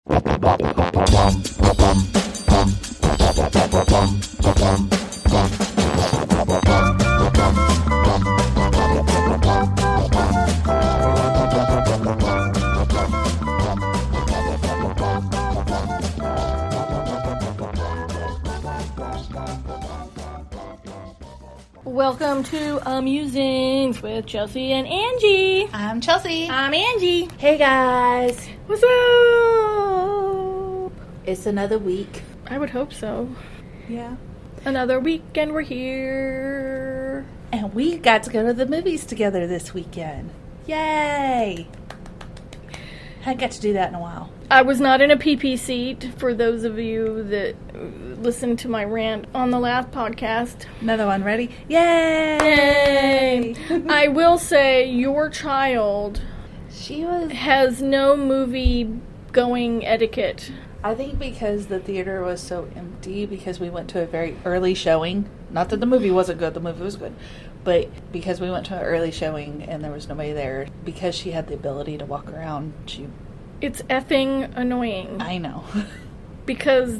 Welcome to Musings with Chelsea and Angie. I'm Chelsea. I'm Angie. Hey guys. What's up? It's another week. I would hope so. Yeah. Another week and we're here. And we got to go to the movies together this weekend. Yay! Hadn't got to do that in a while. I was not in a PP seat for those of you that listened to my rant on the last podcast. Another one ready? Yay! I will say your child has no movie going etiquette. I think because the theater was so empty, because we went to a very early showing. Not that the movie wasn't good, the movie was good. But because we went to an early showing and there was nobody there, because she had the ability to walk around, It's effing annoying. I know. Because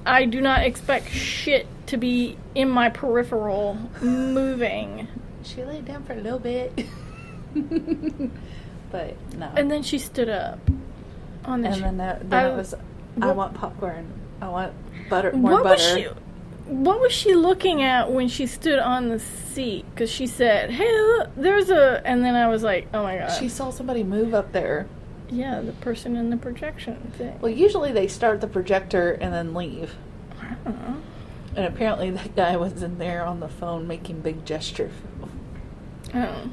I do not expect shit to be in my peripheral moving. She laid down for a little bit. But no. And then she stood up on the And then that was, I want popcorn. I want more butter. What was she looking at when she stood on the seat? Because she said, hey, look, there's a... And then I was like, oh my God. She saw somebody move up there. Yeah, the person in the projection thing. Well, usually they start the projector and then leave. I don't know. And apparently that guy was in there on the phone making big gestures. Oh.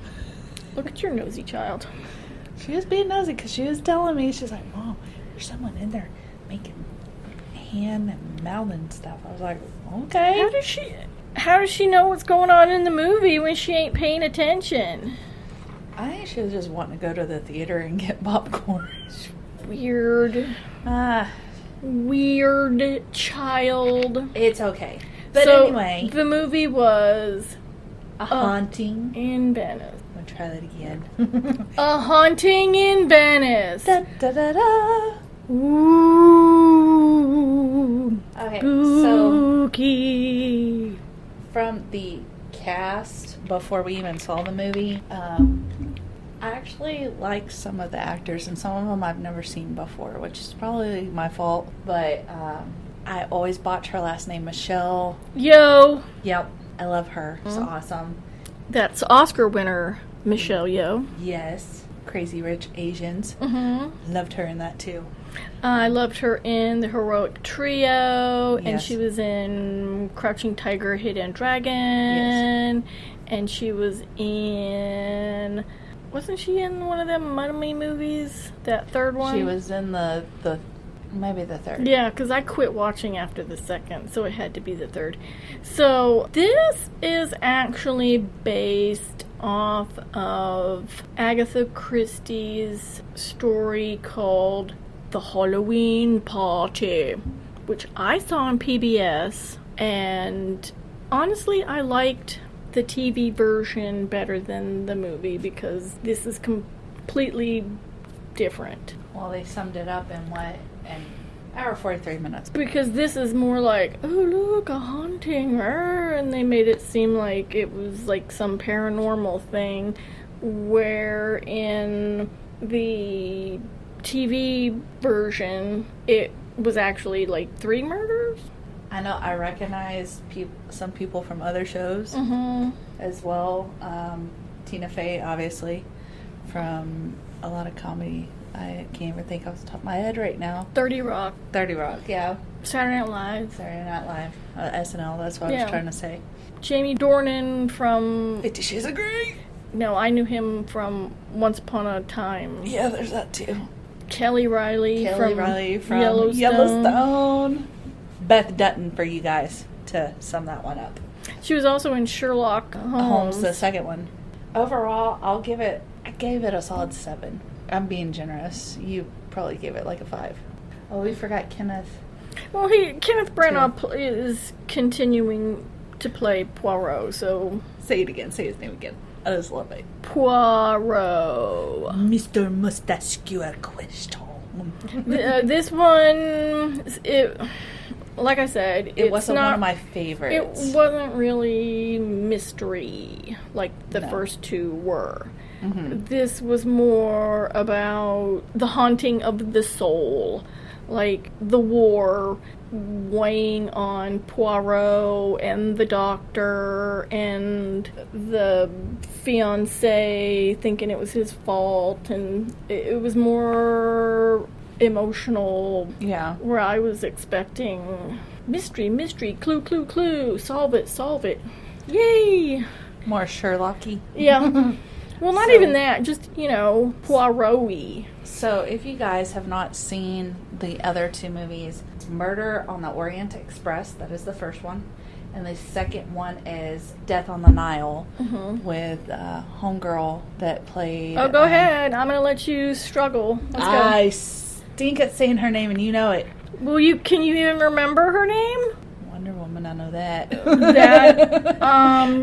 Look at your nosy child. She was being nosy because she was telling me, she's like, Mom, there's someone in there making hand and mouth and stuff. I was like, okay. How does she know what's going on in the movie when she ain't paying attention? I think she was just wanting to go to the theater and get popcorn. Weird. Weird child. It's okay. But so, anyway. The movie was A Haunting in Venice. I'm going to try that again. A Haunting in Venice. Da, da, da, da. Ooh. Okay, spooky. So from the cast, before we even saw the movie, I actually like some of the actors, and some of them I've never seen before, which is probably my fault, but I always botch her last name, Michelle. Yeoh. Yep, I love her. She's awesome. That's Oscar winner Michelle Yeoh. Yes, Crazy Rich Asians. Mm-hmm. Loved her in that too. I loved her in The Heroic Trio, Yes. and she was in Crouching Tiger, Hidden Dragon, Yes. and she was in... Wasn't she in one of them Mummy movies? That third one? She was in the maybe the third. Yeah, because I quit watching after the second, so it had to be the third. So, this is actually based off of Agatha Christie's story called The Halloween Party, which I saw on PBS, and honestly, I liked the TV version better than the movie because this is completely different. Well, they summed it up in an hour 43 minutes. Because this is more like, oh look, a haunting, and they made it seem like it was like some paranormal thing, where in the TV version, it was actually like 3 murders. I know I recognize some people from other shows as well. Tina Fey, obviously, from a lot of comedy. I can't even think off the top of my head right now. 30 Rock. 30 Rock, yeah. Saturday Night Live. Saturday Night Live. SNL, that's what I was trying to say. Jamie Dornan from... 50 Shades of Grey. No, I knew him from Once Upon a Time. Yeah, there's that too. Kelly Riley from Yellowstone. Beth Dutton for you guys to sum that one up. She was also in Sherlock Holmes. The second one. Overall, I gave it a solid 7. I'm being generous. You probably gave it like a 5. Oh, we forgot Kenneth. Well, Kenneth Branagh is continuing to play Poirot, so... Say it again. Say his name again. I just love it. Poirot. Mr. Mustachio Question. one. This one, like I said, it wasn't one of my favorites. It wasn't really mystery like the first two were. Mm-hmm. This was more about the haunting of the soul, like the war weighing on Poirot and the doctor and the fiancé thinking it was his fault, and it was more emotional. Yeah. Where I was expecting mystery, clue, solve it. Yay! More Sherlocky. Yeah. Well, not even that, just, Poirot-y. So, if you guys have not seen the other two movies, Murder on the Orient Express, that is the first one, and the second one is Death on the Nile, with homegirl that played... Oh, go ahead. I'm going to let you struggle. Let's go. I stink at saying her name, and you know it. Well, can you even remember her name? Wonder Woman, I know that.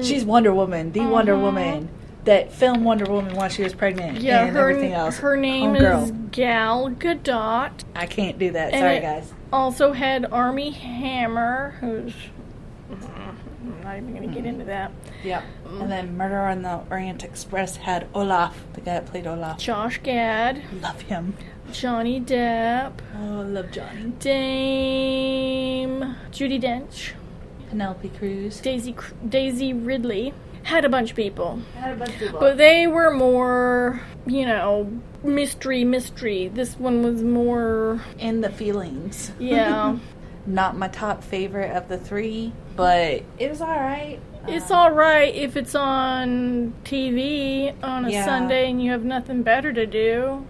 She's Wonder Woman, the Wonder Woman. That filmed Wonder Woman while she was pregnant and everything else. Her name is Gal Gadot. I can't do that. Sorry, guys. Also had Armie Hammer, who's... I'm not even going to get into that. Yep. And then Murder on the Orient Express had Olaf, the guy that played Olaf. Josh Gad. Love him. Johnny Depp. Oh, I love Johnny. Dame Judi Dench. Penelope Cruz. Daisy Ridley. Had a bunch of people. But But they were more, mystery. This one was more... in the feelings. Yeah. Not my top favorite of the three, but it was alright. It's alright if it's on TV on a Sunday and you have nothing better to do.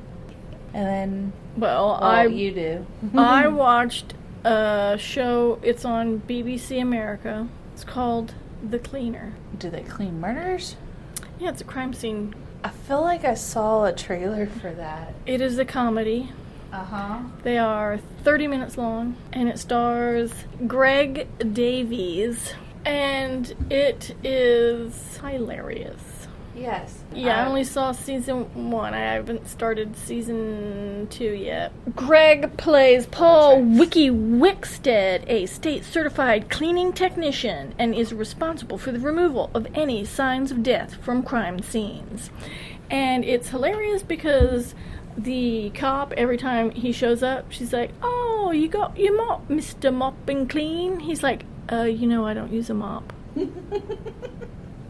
And then... Well, you do. I watched a show, it's on BBC America. It's called The Cleaner. Do they clean murders? Yeah, it's a crime scene. I feel like I saw a trailer for that. It is a comedy. Uh-huh. They are 30 minutes long, and it stars Greg Davies, and it is hilarious. Yes. Yeah, I only saw season 1. I haven't started season 2 yet. Greg plays Paul Wiki Wickstead, a state-certified cleaning technician, and is responsible for the removal of any signs of death from crime scenes. And it's hilarious because the cop, every time he shows up, she's like, "Oh, you got your mop, Mr. Mop and Clean?" He's like, I don't use a mop.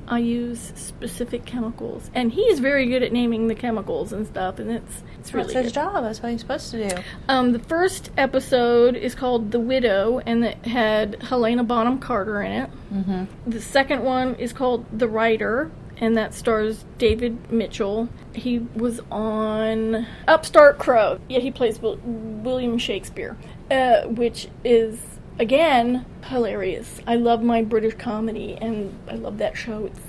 I use specific chemicals. And he's very good at naming the chemicals and stuff, and it's really That's his job. That's what he's supposed to do. The first episode is called The Widow, and it had Helena Bonham Carter in it. Mm-hmm. The second one is called The Writer, and that stars David Mitchell. He was on Upstart Crow. Yeah, he plays William Shakespeare, which is... again, hilarious. I love my British comedy, and I love that show. It's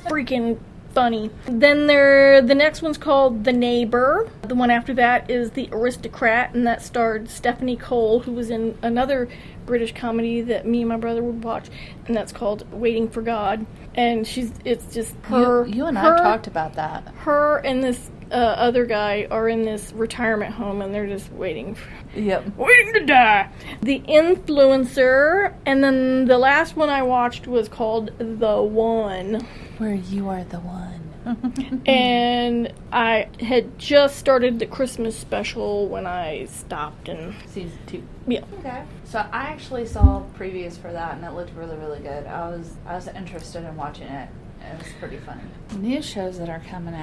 freaking funny. Then the next one's called The Neighbor. The one after that is The Aristocrat, and that starred Stephanie Cole, who was in another British comedy that me and my brother would watch, and that's called Waiting for God. And it's just her. You and I talked about that. Her and this other guy are in this retirement home, and they're just waiting to die. The Influencer, and then the last one I watched was called The One, where you are the one. And I had just started the Christmas special when I stopped. And season 2. Yeah. Okay. So I actually saw previews for that, and it looked really, really good. I was interested in watching it. It was pretty funny. New shows that are coming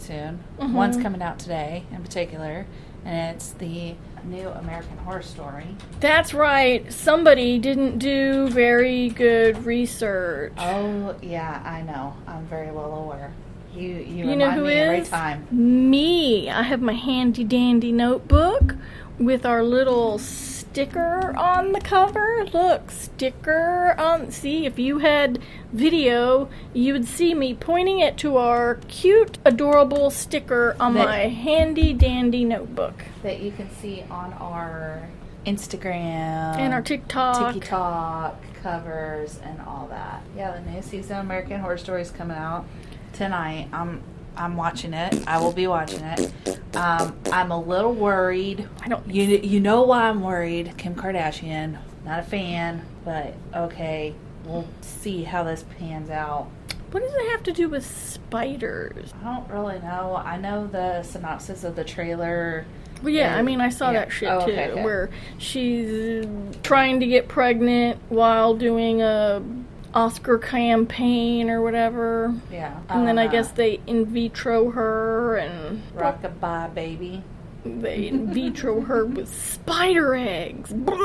soon. Mm-hmm. One's coming out today in particular, and it's the new American Horror Story. That's right. Somebody didn't do very good research. Oh, yeah, I know. I'm very well aware. You know remind who me every is? time. Me. I have my handy dandy notebook with our little sticker on the cover. Look, sticker on. See, if you had video, you would see me pointing it to our cute, adorable sticker on my handy dandy notebook. That you can see on our Instagram and our TikTok covers and all that. Yeah, the new season of American Horror Story is coming out tonight. I'm I'm watching it. I will be watching it. I'm a little worried. You know why I'm worried. Kim Kardashian, not a fan, but okay, we'll see how this pans out. What does it have to do with spiders? I don't really know. I know the synopsis of the trailer. Well, yeah, I saw that shit too, okay. where she's trying to get pregnant while doing a Oscar campaign or whatever. Yeah. And then I guess they in vitro her and... Rockabye baby. They in vitro her with spider eggs. I don't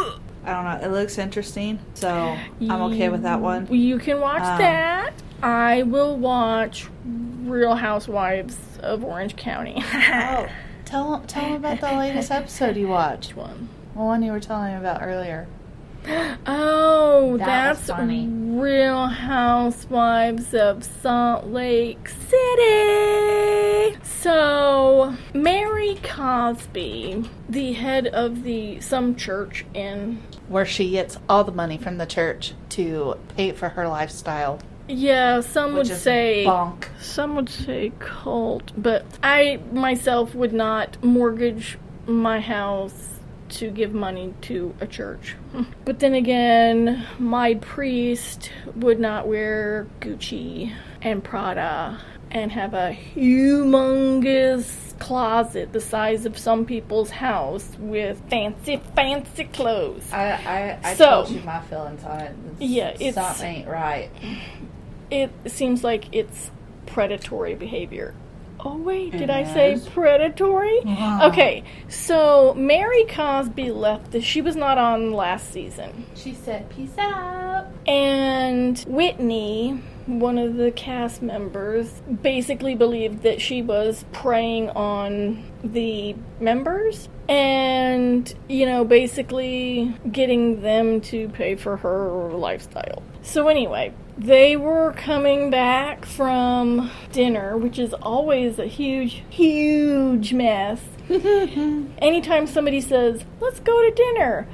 know. It looks interesting, so I'm okay with that one. You can watch that. I will watch Real Housewives of Orange County. Tell them about the latest episode you watched. Which one? The one you were telling me about earlier. Oh, that's funny. Real Housewives of Salt Lake City. So, Mary Cosby, the head of some church in... Where she gets all the money from the church to pay for her lifestyle. Yeah, some would say bonk. Some would say cult, but I myself would not mortgage my house to give money to a church. But then again, my priest would not wear Gucci and Prada and have a humongous closet the size of some people's house with fancy clothes. I told you my feelings on it. Something ain't right. It seems like it's predatory behavior. Oh, wait, did I say predatory? Wow. Okay, so Mary Cosby left. She was not on last season. She said, peace out. And Whitney, one of the cast members, basically believed that she was preying on the members and, basically getting them to pay for her lifestyle. So anyway, they were coming back from dinner, which is always a huge mess. Anytime somebody says, let's go to dinner,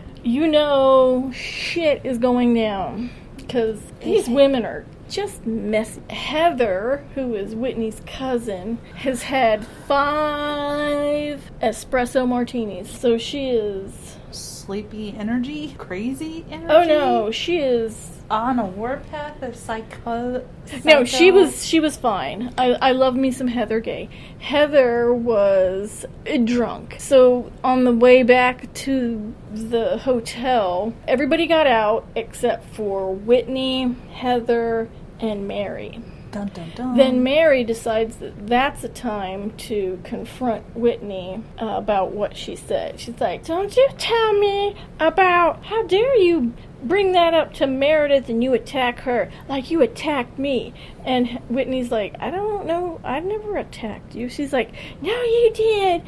shit is going down. Because these women are just messy. Heather, who is Whitney's cousin, has had 5 espresso martinis. So she is... Sleepy energy? Crazy energy? Oh no, she is... on a warpath of psycho. No, she was fine. I love me some Heather Gay. Heather was drunk. So on the way back to the hotel, everybody got out except for Whitney, Heather, and Mary. Dun, dun, dun. Then Mary decides that that's a time to confront Whitney about what she said. She's like, don't you tell me about, how dare you bring that up to Meredith and you attack her like you attacked me. And Whitney's like, I don't know, I've never attacked you. She's like, no, you did.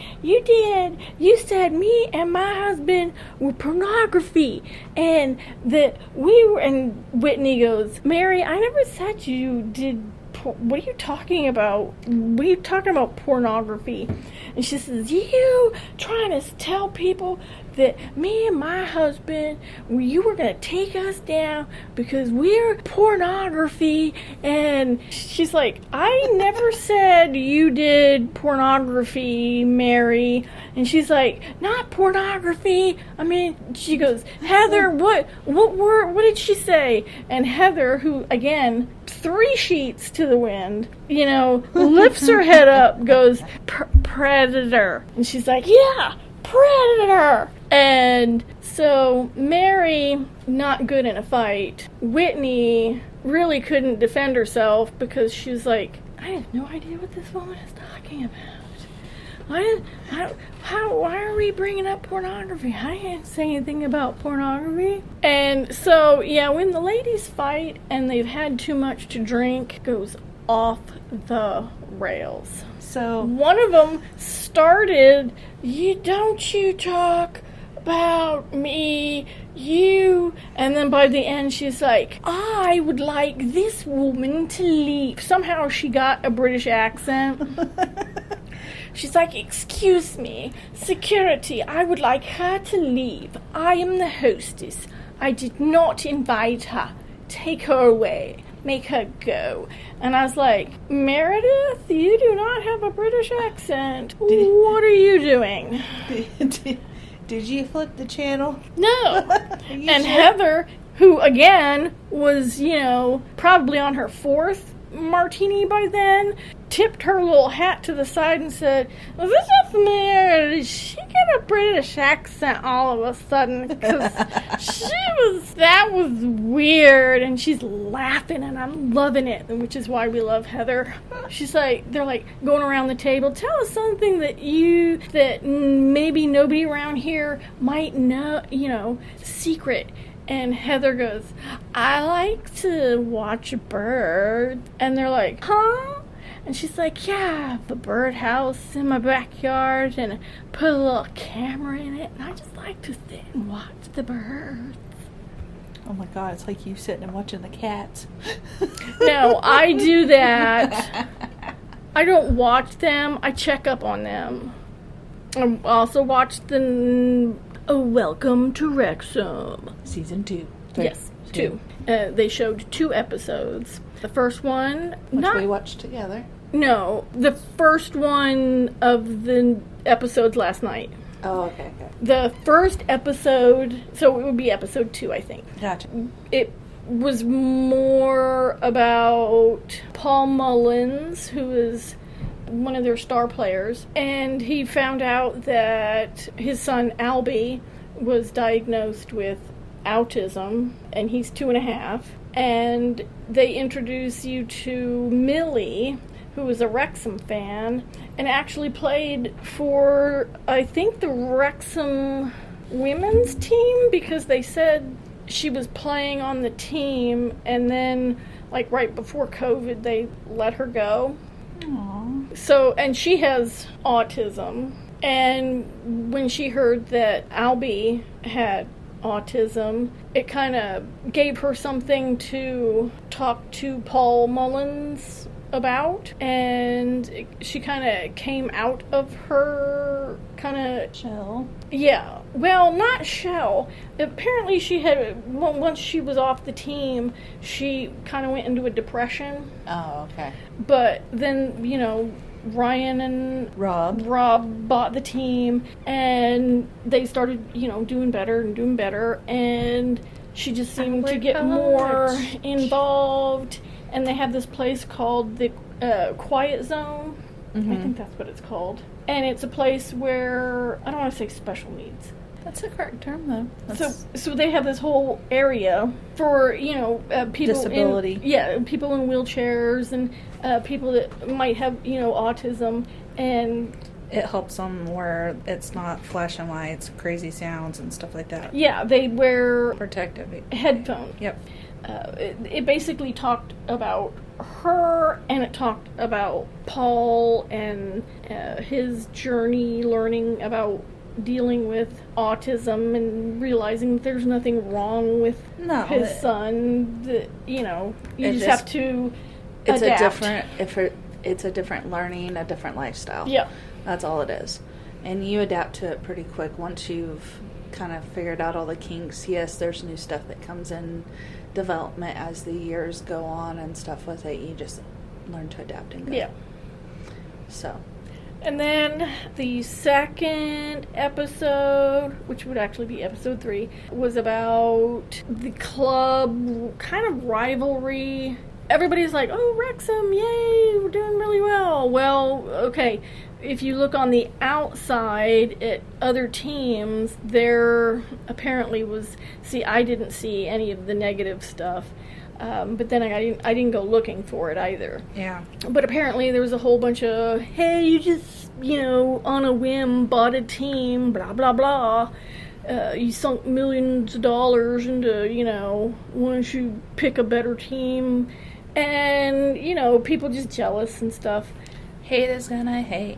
You said me and my husband were pornography and that we were. And Whitney goes, Mary, I never said you did. What are you talking about? What are you talking about pornography? And she says, you trying to tell people that me and my husband, you were going to take us down because we're pornography. And she's like, I never said you did pornography, Mary. And she's like, not pornography. I mean, she goes, Heather, what did she say? And Heather, who, again, 3 sheets to the wind, lifts her head up, goes, predator. And she's like, yeah, predator. And so Mary, not good in a fight. Whitney really couldn't defend herself because she's like, I have no idea what this woman is talking about. Why are we bringing up pornography? I didn't say anything about pornography. And so, yeah, when the ladies fight and they've had too much to drink, it goes off the rails. So one of them started, don't you talk about me, you, and then by the end she's like, I would like this woman to leave. Somehow she got a British accent. She's like, excuse me, security, I would like her to leave. I am the hostess. I did not invite her. Take her away. make her go. And I was like, Meredith, you do not have a British accent. What are you doing? Did you flip the channel? No. And sure? Heather, who again was, probably on her fourth martini by then, tipped her little hat to the side and said, "Is this a familiar? Did she get a British accent all of a sudden? Because that was weird." And she's laughing, and I'm loving it, which is why we love Heather. She's like, they're like going around the table, "Tell us something that maybe nobody around here might know, secret." And Heather goes, "I like to watch birds." And they're like, "Huh?" And she's like, "Yeah, I have a birdhouse in my backyard and I put a little camera in it. And I just like to sit and watch the birds." Oh my God, it's like you sitting and watching the cats. No, I do that. I don't watch them. I check up on them. I also watch the Welcome to Wrexham. Season 2. Yes, 2. They showed 2 episodes. The first one... Which we watched together. No, the first one of the episodes last night. Oh, okay. The first episode, so it would be episode 2, I think. Gotcha. It was more about Paul Mullins, who is one of their star players, and he found out that his son Albie was diagnosed with autism, and he's 2.5, and they introduce you to Millie, who is a Wrexham fan, and actually played for, I think, the Wrexham women's team, because they said she was playing on the team, and then, like, right before COVID, they let her go. Aww. So, and she has autism, and when she heard that Albie had autism, it kind of gave her something to talk to Paul Mullins about, and she kind of came out of her kind of shell. Yeah, well, not shell. Apparently she had, once she was off the team, she kind of went into a depression. Oh, okay. But then, Ryan and Rob bought the team, and they started, doing better, and she just seemed to get more involved. And they have this place called the Quiet Zone. Mm-hmm. I think that's what it's called. And it's a place where, I don't want to say special needs. That's a correct term, though. So they have this whole area for, people disability. People in wheelchairs and people that might have, autism. And it helps them where it's not flashing lights, crazy sounds, and stuff like that. Yeah, they wear protective headphones. Yep. It basically talked about her, and it talked about Paul and his journey learning about dealing with autism and realizing that there's nothing wrong with his son. That, you just have to adapt. It's a different learning, a different lifestyle. Yeah. That's all it is. And you adapt to it pretty quick once you've kind of figured out all the kinks. Yes, there's new stuff that comes in development as the years go on and stuff with it. You just learn to adapt and go. Yeah. So. And then the second episode, which would actually be episode 3, was about the club kind of rivalry. Everybody's like, "Oh, Wrexham, yay, we're doing really well." Well, okay, if you look on the outside at other teams, there apparently was... See, I didn't see any of the negative stuff. But then I didn't go looking for it either. Yeah. But apparently there was a whole bunch of, "Hey, you just, on a whim bought a team, blah, blah, blah. You sunk millions of dollars into, why don't you pick a better team?" And, people just jealous and stuff. Hate is gonna hate.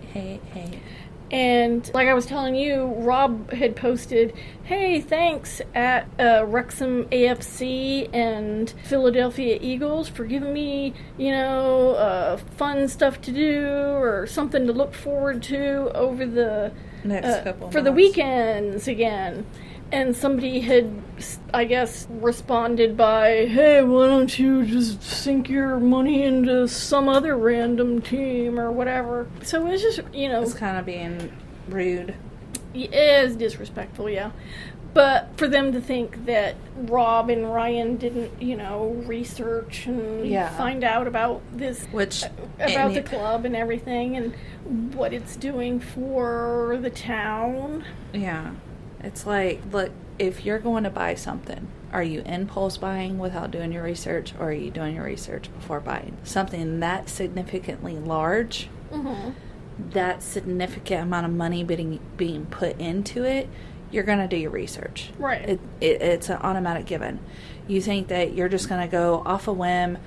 And like I was telling you, Rob had posted, "Hey, thanks at Wrexham AFC and Philadelphia Eagles for giving me, fun stuff to do or something to look forward to over the next couple for the weekends again." And somebody had, I guess, responded by, hey, why don't you just sink your money into some other random team or whatever. So it was just, It's kind of being rude. It is disrespectful, yeah. But for them to think that Rob and Ryan didn't, research and find out about this, about the club and everything and what it's doing for the town. Yeah. It's like, look, if you're going to buy something, are you impulse buying without doing your research, or are you doing your research before buying? Something that significantly large, that significant amount of money being put into it, you're going to do your research. Right. It's an automatic given. You think that you're just going to go off a whim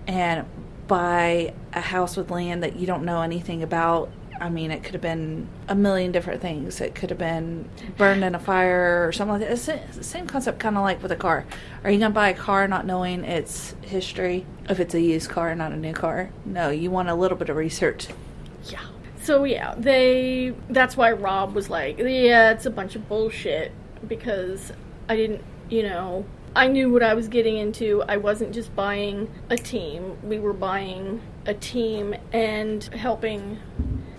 and buy a house with land that you don't know anything about. I mean, it could have been a million different things. It could have been burned in a fire or something like that. It's the same concept, kind of like with a car. Are you going to buy a car not knowing its history? If it's a used car, not a new car? No, you want a little bit of research. Yeah. So, yeah, that's why Rob was like, yeah, it's a bunch of bullshit, because I didn't, I knew what I was getting into. I wasn't just buying a team. We were buying a team and helping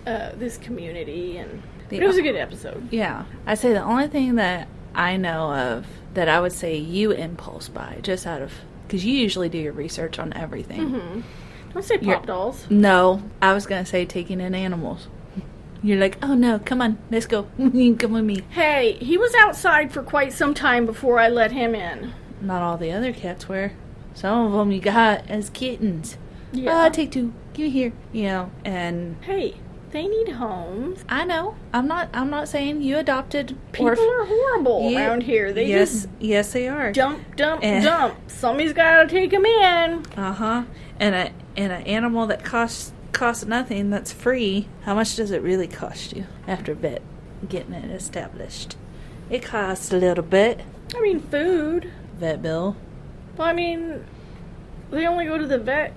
this community, and it was a good episode. Yeah. I say the only thing that I know of that I would say you impulse buy, just out of, because you usually do your research on everything. Mm-hmm. Don't say pop dolls. No, I was going to say taking in animals. You're like, oh no, come on, let's go. You can come with me. Hey, he was outside for quite some time before I let him in. Not all the other cats were. Some of them you got as kittens. Yeah. Take two. Give me here. And hey, they need homes. I know. I'm not saying you adopted. People are horrible around here. They yes, they are. Dump. Somebody's got to take them in. And an animal that costs nothing, that's free. How much does it really cost you after vet getting it established? It costs a little bit. I mean, food. Vet bill. Well, I mean, they only go to the vet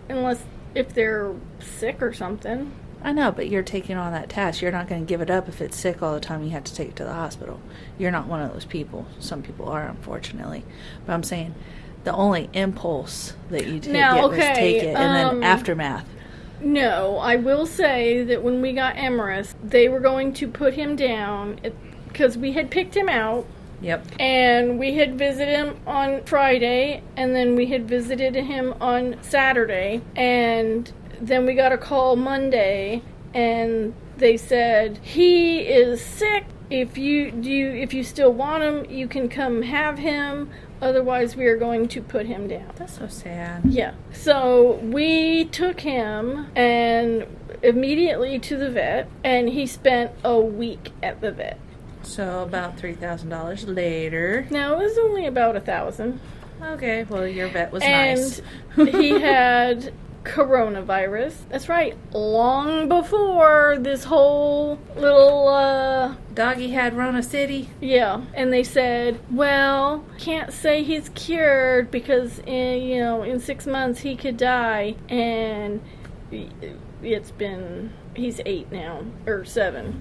if they're sick or something. I know, but you're taking on that task. You're not going to give it up if it's sick all the time. You have to take it to the hospital. You're not one of those people. Some people are, unfortunately. But I'm saying the only impulse that you take it, and then aftermath. No, I will say that when we got Emerus, they were going to put him down because we had picked him out. Yep. And we had visited him on Friday, and then we had visited him on Saturday, and then we got a call Monday, and they said, he is sick. If you still want him, you can come have him. Otherwise, we are going to put him down. That's so sad. Yeah. So we took him and immediately to the vet, and he spent a week at the vet. So about $3,000 later. No, it was only about $1,000. Okay, well, your vet was nice. And he had coronavirus. That's right. Long before this whole little doggy had Rona City. Yeah, and they said, well, can't say he's cured because in 6 months he could die, and he's 8 now, or 7.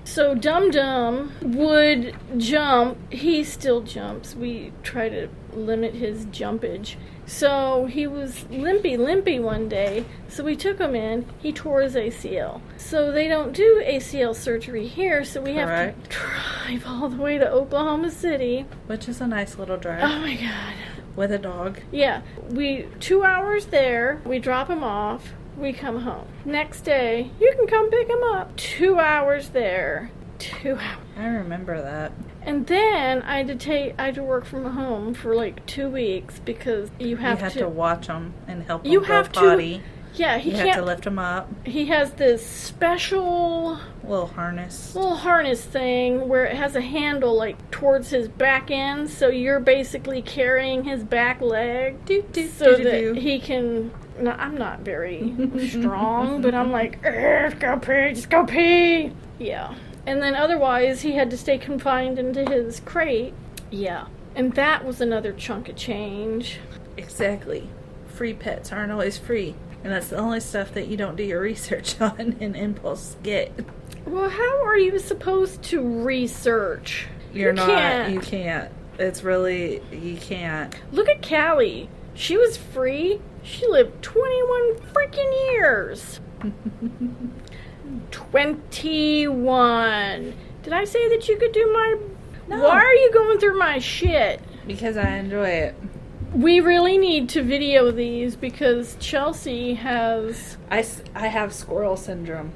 So Dum Dum would jump. He still jumps. We try to limit his jumpage. So he was limpy one day. So we took him in. He tore his ACL. So they don't do ACL surgery here. So we have to drive all the way to Oklahoma City. Which is a nice little drive. Oh my God. With a dog. Yeah. 2 hours there. We drop him off. We come home. Next day, you can come pick him up. 2 hours there. 2 hours. I remember that. And then I had to work from home for like 2 weeks because you have to watch him and help him go potty. Yeah, you have to lift him up. He has this special little harness thing where it has a handle like towards his back end, so you're basically carrying his back leg that he can. No, I'm not very strong, but I'm like, just go pee. Yeah. And then otherwise, he had to stay confined into his crate. Yeah. And that was another chunk of change. Exactly. Free pets aren't always free. And that's the only stuff that you don't do your research on and impulse get. Well, how are you supposed to research? You're not. Can't. You can't. It's really, you can't. Look at Callie. She was free. She lived 21 freaking years. 21. Did I say that you could do my... No. Why are you going through my shit? Because I enjoy it. We really need to video these because Chelsea has... I have squirrel syndrome.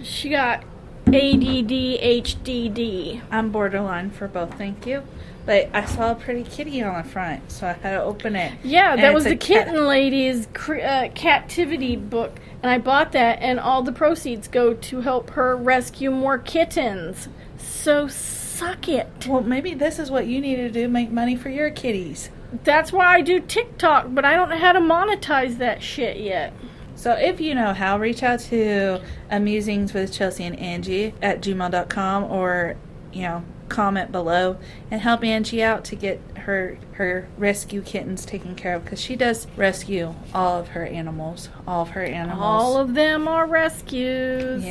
She got ADD, HDD. I'm borderline for both, thank you. But I saw a pretty kitty on the front, so I had to open it. Yeah, And that it's was a the Kitten Lady's captivity book. And I bought that, and all the proceeds go to help her rescue more kittens. So suck it. Well, maybe this is what you need to do, make money for your kitties. That's why I do TikTok, but I don't know how to monetize that shit yet. So if you know how, reach out to AmusingswithChelsea&Angee at gmail.com or, comment below and help Angie out to get her rescue kittens taken care of, because she does rescue all of her animals. All of them are rescues.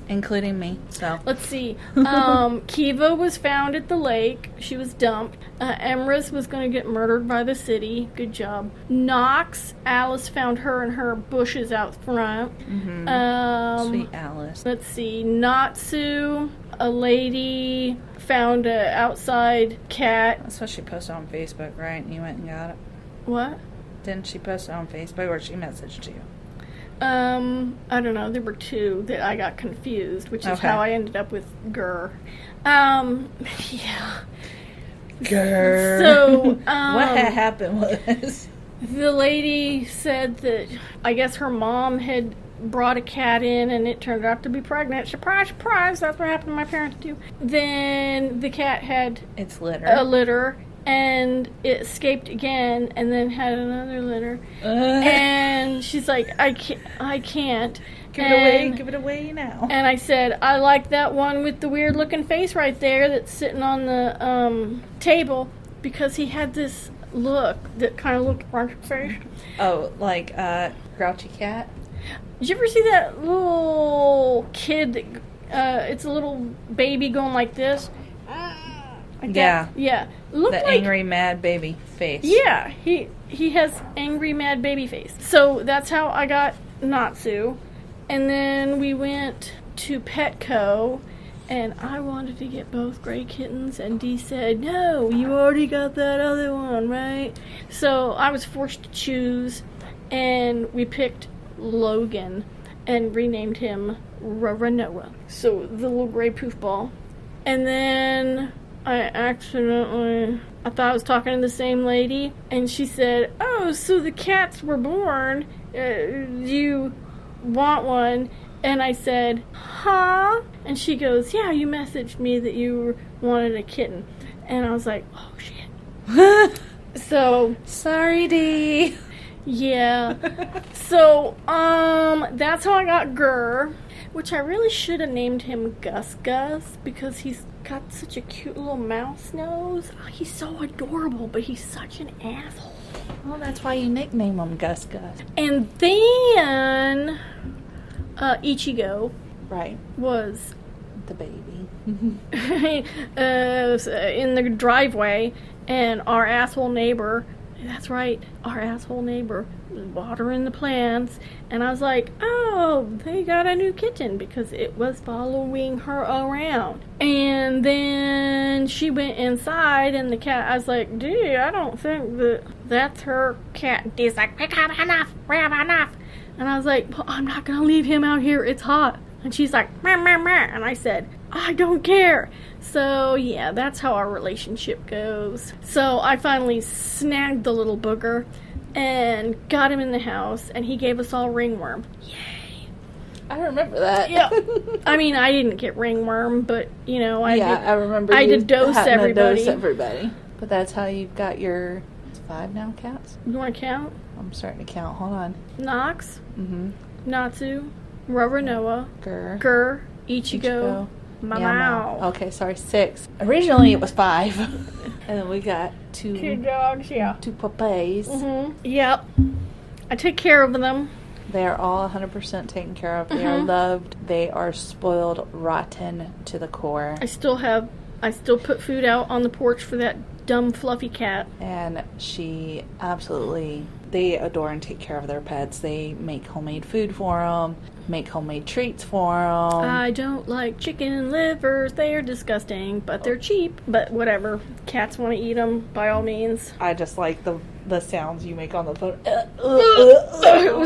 Including me. So let's see. Kiva was found at the lake. She was dumped. Emrys was going to get murdered by the city. Good job. Knox, Alice found her in her bushes out front. Mm-hmm. Sweet Alice. Let's see. Natsu, a lady found an outside cat. That's what she posted on Facebook, right? And you went and got it? What? Didn't she post it on Facebook, or she messaged you? I don't know. There were two that I got confused, which is how I ended up with Gurr. Yeah. Gurr. So, what had happened was... The lady said that I guess her mom had brought a cat in and it turned out to be pregnant. Surprise, surprise. That's what happened to my parents too. Then the cat had its litter. A litter, and it escaped again and then had another litter. And she's like, I can't. Give it away now. And I said, I like that one with the weird looking face right there that's sitting on the table, because he had this look that kind of looked like a face. Oh, like Grouchy Cat? Did you ever see that little kid that, it's a little baby going like this? Like yeah. That? Yeah. Looked the like, angry, mad baby face. Yeah, he has angry, mad baby face. So that's how I got Natsu. And then we went to Petco, and I wanted to get both gray kittens, and Dee said, no, you already got that other one, right? So I was forced to choose, and we picked Logan and renamed him Ranoa. So the little gray poof ball. And then I thought I was talking to the same lady, and she said, oh, so the cats were born. Do you want one? And I said, huh? And she goes, yeah, you messaged me that you wanted a kitten. And I was like, oh, shit. So. Sorry, Dee. Yeah. So, that's how I got Gurr, which I really should have named him Gus Gus, because he's got such a cute little mouse nose. Oh, he's so adorable, but he's such an asshole. Well, that's why you nickname him Gus Gus. And then Ichigo, right, was the baby in the driveway, and our asshole neighbor, that's right, our asshole neighbor was watering the plants, and I was like, oh, they got a new kitten, because it was following her around. And then she went inside, and the cat, I was like, dude, I don't think that's her cat. And Dee's like, we have enough. And I was like, well, I'm not going to leave him out here. It's hot. And she's like, meh, meh, meh. And I said, I don't care. So, yeah, that's how our relationship goes. So I finally snagged the little booger and got him in the house, and he gave us all ringworm. Yay. I remember that. Yeah. I mean, I didn't get ringworm, but, I remember I did dose everybody. But that's how you got your 5 now cats? You want to count? I'm starting to count. Hold on. Knox. Mm-hmm. Natsu. Ranoa. Gurr. Ichigo. Mamau. Okay, sorry, 6. Originally it was 5. And then we got 2. 2 dogs, yeah. 2 puppies. Mm-hmm. Yep. I take care of them. They are all 100% taken care of. They are loved. They are spoiled rotten to the core. I still have I still put food out on the porch for that dumb fluffy cat. And they adore and take care of their pets. They make homemade food for them, make homemade treats for them. I don't like chicken livers. They are disgusting, but they're cheap. But whatever. Cats want to eat them, by all means. I just like the sounds you make on the phone.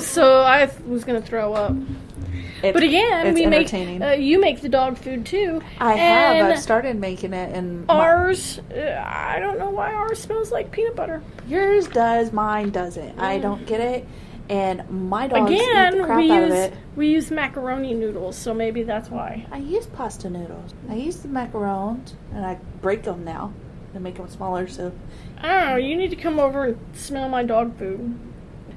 So I was going to throw up. But again, you make the dog food too. I've started making it, and ours. I don't know why ours smells like peanut butter. Yours does, mine doesn't. I don't get it, and my dogs eat the crap out of it. We use macaroni noodles, so maybe that's why. I use pasta noodles. I use the macarons, and I break them now to make them smaller. So I don't know. You need to come over and smell my dog food.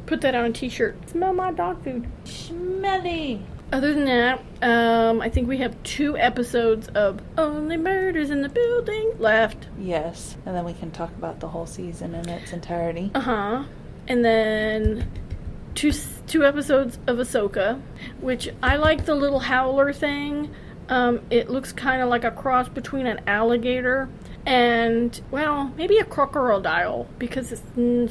Put that on a t-shirt. Smell my dog food. Smelly. Other than that, I think we have 2 episodes of Only Murders in the Building left. Yes, and then we can talk about the whole season in its entirety. And then two episodes of Ahsoka, which I like the little howler thing. It looks kind of like a cross between an alligator and, well, maybe a crocodile, because its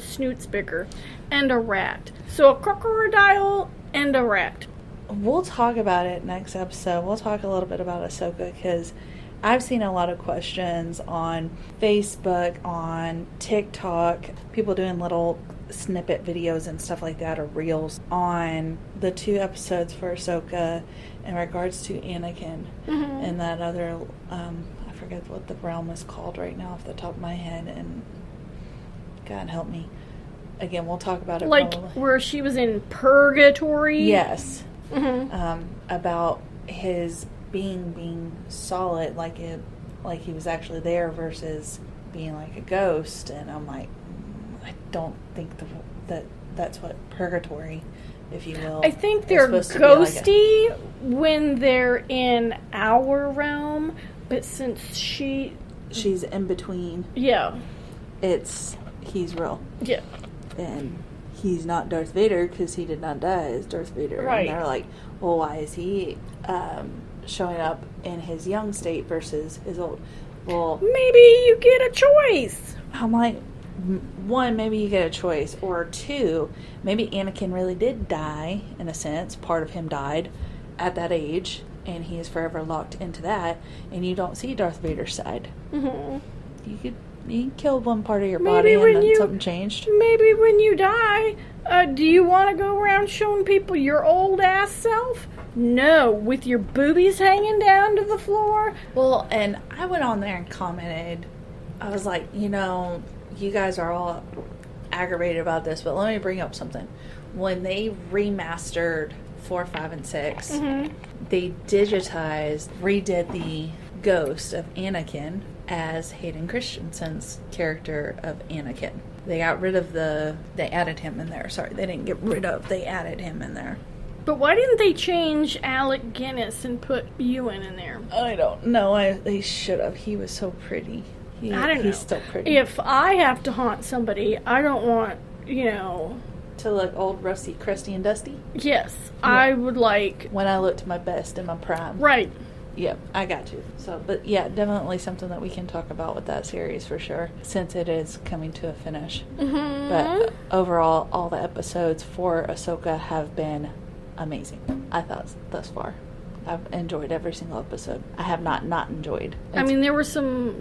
snoot's bigger, and a rat. So a crocodile and a rat. We'll talk about it next episode. We'll talk a little bit about Ahsoka, because I've seen a lot of questions on Facebook, on TikTok, people doing little snippet videos and stuff like that, or reels, on the 2 episodes for Ahsoka in regards to Anakin and that other, I forget what the realm is called right now off the top of my head, and God help me. Again, we'll talk about it. Like probably. Where she was in purgatory? Yes. About his being solid, like he was actually there, versus being like a ghost. And I'm like, I don't think that's what purgatory, if you will. I think they're ghosty when they're in our realm, but since she's in between, he's real. Yeah. And he's not Darth Vader, because he did not die as Darth Vader. Right. And they're like, well, why is he showing up in his young state versus his old? Well, maybe you get a choice. I'm like, 1, maybe you get a choice, or 2, maybe Anakin really did die, in a sense. Part of him died at that age, and he is forever locked into that, and you don't see Darth Vader's side. You killed one part of your body, and then something changed. Maybe when you die, do you want to go around showing people your old ass self? No, with your boobies hanging down to the floor. Well, and I went on there and commented. I was like, you guys are all aggravated about this, but let me bring up something. When they remastered 4, 5, and 6, they redid the ghost of Anakin as Hayden Christensen's character of Anakin. They got rid of they added him in there. Sorry, they didn't get rid of, they added him in there. But why didn't they change Alec Guinness and put Ewan in there? I don't know. They should have. He was so pretty. I don't know. He's still pretty. If I have to haunt somebody, I don't want, to look old, rusty, crusty, and dusty? Yes. Yeah. I would like... When I looked my best in my prime. Right. Yep, I got you. So, but yeah, definitely something that we can talk about with that series for sure, since it is coming to a finish. But overall, all the episodes for Ahsoka have been amazing, I thought, thus far. I've enjoyed every single episode. I have not enjoyed. There were some,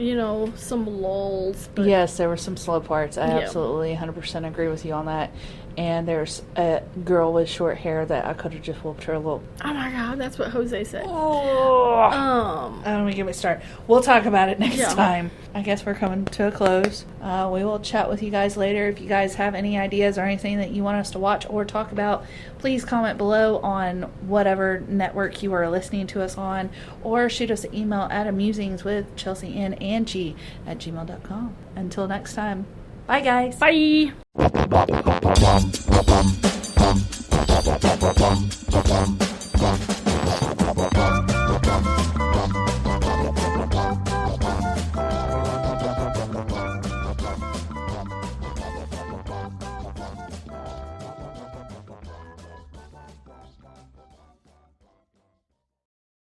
some lulls. But yes, there were some slow parts. I absolutely 100% agree with you on that. And there's a girl with short hair that I could have just whooped her a little. Oh my God, that's what Jose said. Don't even get me started. We'll talk about it next time. I guess we're coming to a close. We will chat with you guys later. If you guys have any ideas or anything that you want us to watch or talk about, please comment below on whatever network you are listening to us on, or shoot us an email at AmusingswithChelsea&Angee at gmail.com. Until next time, bye guys. Bye.